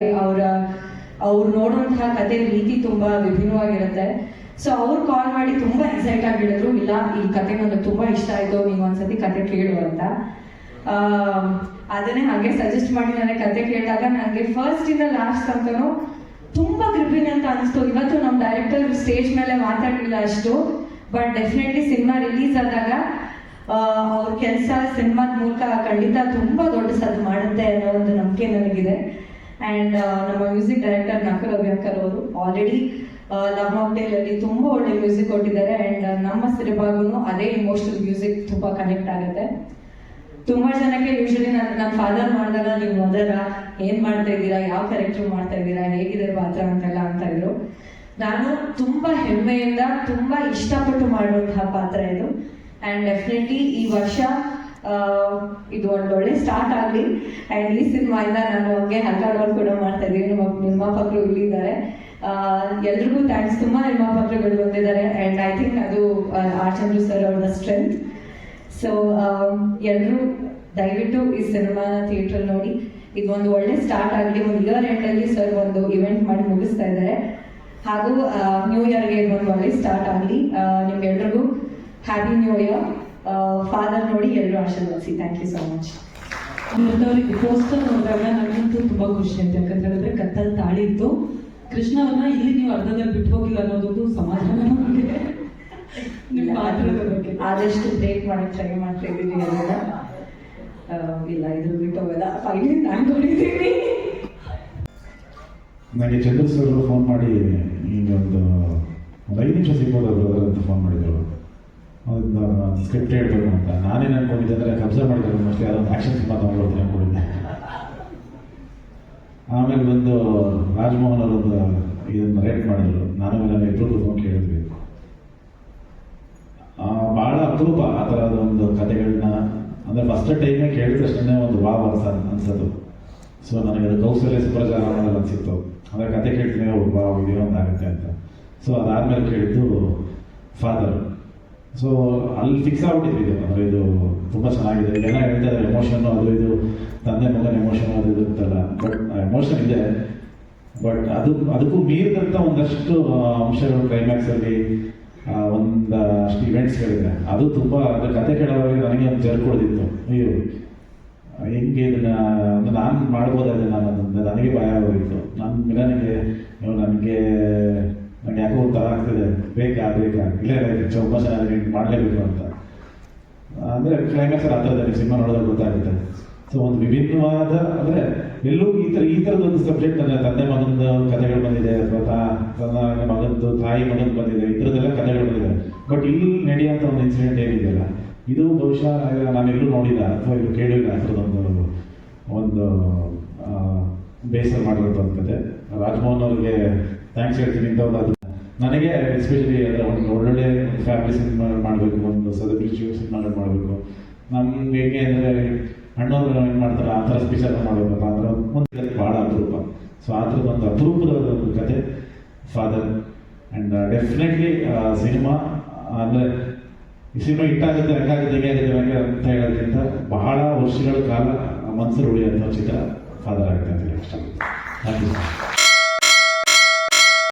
ಅವರ ಅವ್ರು ನೋಡುವಂತಹ ಕತೆ ರೀತಿ ತುಂಬಾ ವಿಭಿನ್ನವಾಗಿರುತ್ತೆ. ಸೊ ಅವ್ರು ಕಾಲ್ ಮಾಡಿ ತುಂಬಾ ಎಕ್ಸೈಟ್ ಆಗಿ ಹೇಳಿದ್ರು, ಇಲ್ಲ ಈ ಕತೆ ನನಗೆ ತುಂಬಾ ಇಷ್ಟ ಆಯ್ತು, ನೀವು ಒಂದ್ಸತಿ ಕತೆ ಕೇಳು ಅಂತ. ಅದನ್ನೇ ಹಾಗೆ ಸಜೆಸ್ಟ್ ಮಾಡಿ ನನಗೆ ಕತೆ ಕೇಳಿದಾಗ ನನಗೆ ಫಸ್ಟ್ ಇಂದ ಲಾಸ್ಟ್ ತನಕನೂ ತುಂಬಾ ಕೃಪಿಣಿ ಅಂತ ಅನಿಸ್ತು. ಇವತ್ತು ನಮ್ಮ ಡೈರೆಕ್ಟರ್ ಸ್ಟೇಜ್ ಮೇಲೆ ಮಾತಾಡಲಿಲ್ಲ ಅಷ್ಟು, ಬಟ್ ಡೆಫಿನೆಟ್ಲಿ ಸಿನಿಮಾ ರಿಲೀಸ್ ಆದಾಗ ಅವ್ರ ಕೆಲಸ ಸಿನಿಮಾದ ಮೂಲಕ ಖಂಡಿತ ತುಂಬಾ ದೊಡ್ಡ ಸದ್ದು ಮಾಡುತ್ತೆ ಅನ್ನೋ ಒಂದು ನಂಬಿಕೆ ನನಗಿದೆ. ಆ್ಯಂಡ್ ನಮ್ಮ ಮ್ಯೂಸಿಕ್ ಡೈರೆಕ್ಟರ್ ನಕುಲ್ ಅಭ್ಯಂಕರ್ ಅವರು ಆಲ್ರೆಡಿ ಲವ್ ಮಾಕ್ಟೇಲ್ ಅಲ್ಲಿ ತುಂಬಾ ಒಳ್ಳೆ ಮ್ಯೂಸಿಕ್ ಕೊಟ್ಟಿದ್ದಾರೆ. ಆ್ಯಂಡ್ ನಮ್ಮ ಸಿನಿಮಾಗೂ ಅದೇ ಇಮೋಷನಲ್ ಮ್ಯೂಸಿಕ್ ತುಂಬಾ ಕನೆಕ್ಟ್ ಆಗುತ್ತೆ. ತುಂಬಾ ಜನಕ್ಕೆ ಯೂಶಲಿ ನನ್ನ ಫಾದರ್ ಮಾಡಿದಾಗ ನೀವು ಮೊದಲ ಏನ್ ಮಾಡ್ತಾ ಇದ್ದೀರಾ, ಯಾವ ಕ್ಯಾರೆಕ್ಟರ್ ಮಾಡ್ತಾ ಇದ್ದೀರಾ, ಹೇಗಿದೆ ಪಾತ್ರ ಅಂತೆಲ್ಲ ಅಂತ ಇದ್ರು. ನಾನು ತುಂಬಾ ಹೆಮ್ಮೆಯಿಂದ ತುಂಬಾ ಇಷ್ಟಪಟ್ಟು ಮಾಡುವಂತಹ ಪಾತ್ರ ಇದು. ಆ್ಯಂಡ್ ಡೆಫಿನೆಟ್ಲಿ ಈ ವರ್ಷ ಇದು ಒಂದು ಒಳ್ಳೆ ಸ್ಟಾರ್ಟ್ ಆಗಲಿ. ಆ್ಯಂಡ್ ಈ ಸಿನಿಮಾಯಿಂದ ನಾನು ಹಂಗೆ ಹಲ್ಕಾಡೋರು ಕೂಡ ಮಾಡ್ತಾ ಇದ್ದೀವಿ. ನಮ್ಮ ನಿರ್ಮಾಪಕರು ಇಲ್ಲಿದ್ದಾರೆ, ಎಲ್ರಿಗೂ ಥ್ಯಾಂಕ್ಸ್. ತುಂಬಾ ನಿರ್ಮಾಪಕರುಗಳು ಬಂದಿದ್ದಾರೆ. ಆ್ಯಂಡ್ ಐ ಥಿಂಕ್ ಅದು ಆರ್ ಚಂದ್ರು ಸರ್ ಅವರ ಸ್ಟ್ರೆಂತ್. ಸೊ ಎಲ್ಲರೂ ದಯವಿಟ್ಟು ಈ ಸಿನಿಮಾನ ಥಿಯೇಟ್ರಲ್ಲಿ ನೋಡಿ. ಇದು ಒಂದು ಒಳ್ಳೆ ಸ್ಟಾರ್ಟ್ ಆಗಲಿ. ಒಂದು ಇಯರ್ ಎಂಡಲ್ಲಿ ಸರ್ ಒಂದು ಇವೆಂಟ್ ಮಾಡಿ ಮುಗಿಸ್ತಾ ಇದ್ದಾರೆ. ಹಾಗೂ ನ್ಯೂ ಇಯರ್ಗೆ ಇದೊಂದು ಒಳ್ಳೆ ಸ್ಟಾರ್ಟ್ ಆಗಲಿ. ನಿಮ್ಗೆಲ್ರಿಗೂ ಹ್ಯಾಪಿ ನ್ಯೂ ಇಯರ್. ಫಾದರ್ ನೋಡಿ ಎಲ್ಲರೂ ಆಶೀರ್ವದಿಸಿ. Thank you so much. ಅವ್ರಿಗೆ ಪೋಸ್ಟರ್ ನೋಡಿದಾಗ ನನಗಂತೂ ತುಂಬಾ ಖುಷಿ ಆಯ್ತು. ಯಾಕಂತ ಹೇಳಿದ್ರೆ ಕತ್ತಲ್ ತಾಳಿ ಇತ್ತು, ಕೃಷ್ಣ ಅವ್ರನ್ನ ಇಲ್ಲಿ ನೀವು ಅರ್ಧದಲ್ಲಿ ಬಿಟ್ಟು ಹೋಗಿಲ್ಲ ಅನ್ನೋದೊಂದು ಸಮಾಧಾನ ನಮಗೆ. ನಿಮ್ಮ ಪಾತ್ರದ ಬಗ್ಗೆ ಆದಷ್ಟು ಬ್ರೇಕ್ ಮಾಡಕ್ಕೆ ಟ್ರೈ ಮಾಡ್ತಾ ಇದ್ದೀನಿ. ಅದೆಲ್ಲ ಇಲ್ಲ, ಇದ್ರ ಬಿಟ್ಟು ಹೋಗೋದ ಫೈನಲ್ ಅನ್ಕೊಂಡಿದ್ದೀನಿ. ನನಗೆ ಚಂದ್ರ ಸರ್ ಫೋನ್ ಮಾಡಿ ಈಗ ಒಂದು 5 ನಿಮಿಷ ಸಿಗ್ಬೋದು ಬ್ರದರ್ ಅಂತ ಫೋನ್ ಮಾಡಿದ್ರು. ಒಂದು ಸ್ಕ್ರಿಪ್ಟ್ ಹೇಳ್ಬೇಕು ಅಂತ. ನಾನೇನು ಅನ್ಕೊಂಡಿದ್ದೆ ಅಂದರೆ ಅಬ್ಸರ್ವ್ ಮಾಡಿದ್ರು, ಮೋಸ್ಟ್ಲಿ ಅದೊಂದು ಆ್ಯಕ್ಷನ್ ಸಿನಿಮಾ ತೊಗೊಂಡ್ಬರ್ತೀನಿ ಅನ್ಕೊಂಡಿದ್ದೆ. ಆಮೇಲೆ ಬಂದು ರಾಜಮೋಹನ್ ಅವರೊಂದು ಇದನ್ನು ರೇಟ್ ಮಾಡಿದ್ರು. ನಾನು ನನ್ನ ಇಬ್ಬರು ಫೋನ್ ಕೇಳಿದ್ವಿ. ಭಾಳ ಅಪರೂಪ ಆ ಥರದ ಒಂದು ಕಥೆಗಳನ್ನ, ಅಂದರೆ ಫಸ್ಟ್ ಟೈಮೇ ಕೇಳಿದ ತಕ್ಷಣ ಒಂದು ವಾವ್ ಅನ್ಸೋದು. ಸೊ ನನಗೆ ಅದು ಕೌಶಲ್ಯ ಸುಪ್ರಚಾರ ಮಾಡೋದು ಅನಿಸಿತ್ತು. ಅಂದರೆ ಕತೆ ಕೇಳ್ತೀನಿ, ವಾವ್ ಇದೇನೊಂದು ಆಗುತ್ತೆ ಅಂತ. ಸೊ ಅದಾದಮೇಲೆ ಕೇಳಿದ್ದು ಫಾದರ್. ಸೊ ಅಲ್ಲಿ ಫಿಕ್ಸ್ ಆಗ್ಬಿಟ್ಟಿದ್ವಿ ಇದು. ಅಂದರೆ ಇದು ತುಂಬ ಚೆನ್ನಾಗಿದೆ. ಎಲ್ಲ ಹೇಳ್ತಾ ಇದ್ದಾರೆ ಎಮೋಷನ್ನು, ಅದು ಇದು ತಂದೆ ಮಗನ ಎಮೋಷನ್ ಅದು ಇದು ಅಂತಲ್ಲ. ಬಟ್ ಎಮೋಷನ್ ಇದೆ, ಬಟ್ ಅದಕ್ಕೂ ಮೀರಿದಂಥ ಒಂದಷ್ಟು ಅಂಶಗಳು ಕ್ಲೈಮ್ಯಾಕ್ಸಲ್ಲಿ ಒಂದಷ್ಟು ಇವೆಂಟ್ಸ್ಗಳಿದೆ. ಅದು ತುಂಬ ಅದು ಕತೆ ಕೇಳೋವಾಗ ನನಗೆ ಒಂದು ಜರ್ ಕೊಡ್ದಿತ್ತು. ಅಯ್ಯೋ ಹೆಂಗೆ ಇದನ್ನು ನಾನು ಮಾಡ್ಬೋದಾದ್ರೆ ನಾನು ಅದನ್ನು ನನಗೆ ಭಯ ಆಗೋಗಿತ್ತು. ನನ್ನ ನನಗೆ ಯಾಕೋ ಒಂಥರ ಆಗ್ತಿದೆ, ಬೇಕಾ ಇಲ್ಲ ತುಂಬ ಚೆನ್ನಾಗಿ ಮಾಡಲೇಬೇಕು ಅಂತ. ಅಂದರೆ ಕ್ಲೈಮ್ಯಾಕ್ಸ್ ಆ ಥರದ ಸಿನಿಮಾ ನೋಡೋದಾಗ ಗೊತ್ತಾಗುತ್ತೆ. ಸೊ ಒಂದು ವಿಭಿನ್ನವಾದ, ಅಂದರೆ ಎಲ್ಲೂ ಈ ಥರದೊಂದು ಸಬ್ಜೆಕ್ಟ್ ಅಂದರೆ ತಂದೆ ಮಗನದು ಕಥೆಗಳು ಬಂದಿದೆ, ಅಥವಾ ತನ್ನ ಮಗನದು ತಾಯಿ ಮಗನ ಬಂದಿದೆ, ಈ ಥರದ್ದೆಲ್ಲ ಕಥೆಗಳು ಬಂದಿದೆ. ಬಟ್ ಇಲ್ಲಿ ನಡೆಯುವಂಥ ಒಂದು ಇನ್ಸಿಡೆಂಟ್ ಏನಿದೆಯಲ್ಲ, ಇದು ಬಹುಶಃ ನಾನೆಲ್ಲೂ ನೋಡಿಲ್ಲ ಅಥವಾ ಇಲ್ಲಿ ಕೇಳಿಲ್ಲ. ಆ ಥರದೊಂದು ಬೇಸರ ಮಾಡಿರೋದು ಒಂದು ಕತೆ. ರಾಜಮೋಹನ್ ಅವ್ರಿಗೆ ಥ್ಯಾಂಕ್ಸ್ ಹೇಳ್ತೀನಿ. ಇಂಥವ್ರು ಅದು ನನಗೆ ಎಸ್ಪೆಷಲಿ ಒಂದು ಒಳ್ಳೊಳ್ಳೆ ಫ್ಯಾಮಿಲಿ ಸಿನಿಮಾ ಮಾಡಬೇಕು, ಒಂದು ಸೆಲೆಬ್ರಿಟಿ ಸಿನಿಮಾಗಳು ಮಾಡಬೇಕು. ನಮ್ಗೆ ಹೇಗೆ ಅಂದರೆ ಅಣ್ಣವ್ರು ಏನು ಮಾಡ್ತಾರೆ ಆ ಥರ ಸ್ಪೀಚರ್ ಮಾಡಬೇಕಪ್ಪ ಅಂದ್ರೆ ಒಂದು ಭಾಳ ಅಪರೂಪ. ಸೊ ಆ ಥರದ ಒಂದು ಅಪರೂಪದ ಒಂದು ಕತೆ ಫಾದರ್. ಆ್ಯಂಡ್ ಡೆಫಿನೆಟ್ಲಿ ಸಿನಿಮಾ ಅಂದರೆ ಈ ಸಿನಿಮಾ ಹಿಟ್ಟಾಗುತ್ತೆ, ಹೆಂಗಾಗುತ್ತೆ ಹೇಗೆ ಅಂತ ಹೇಳೋದ್ರಿಂದ ಬಹಳ ವರ್ಷಗಳ ಕಾಲ ಮನಸ್ಸಲ್ಲಿ ಉಳಿಯುವಂಥ ಚಿತ್ರ ಫಾದರ್ ಆಗುತ್ತೆ ಅಂತ ಹೇಳಿ ಇಷ್ಟ. Thank you.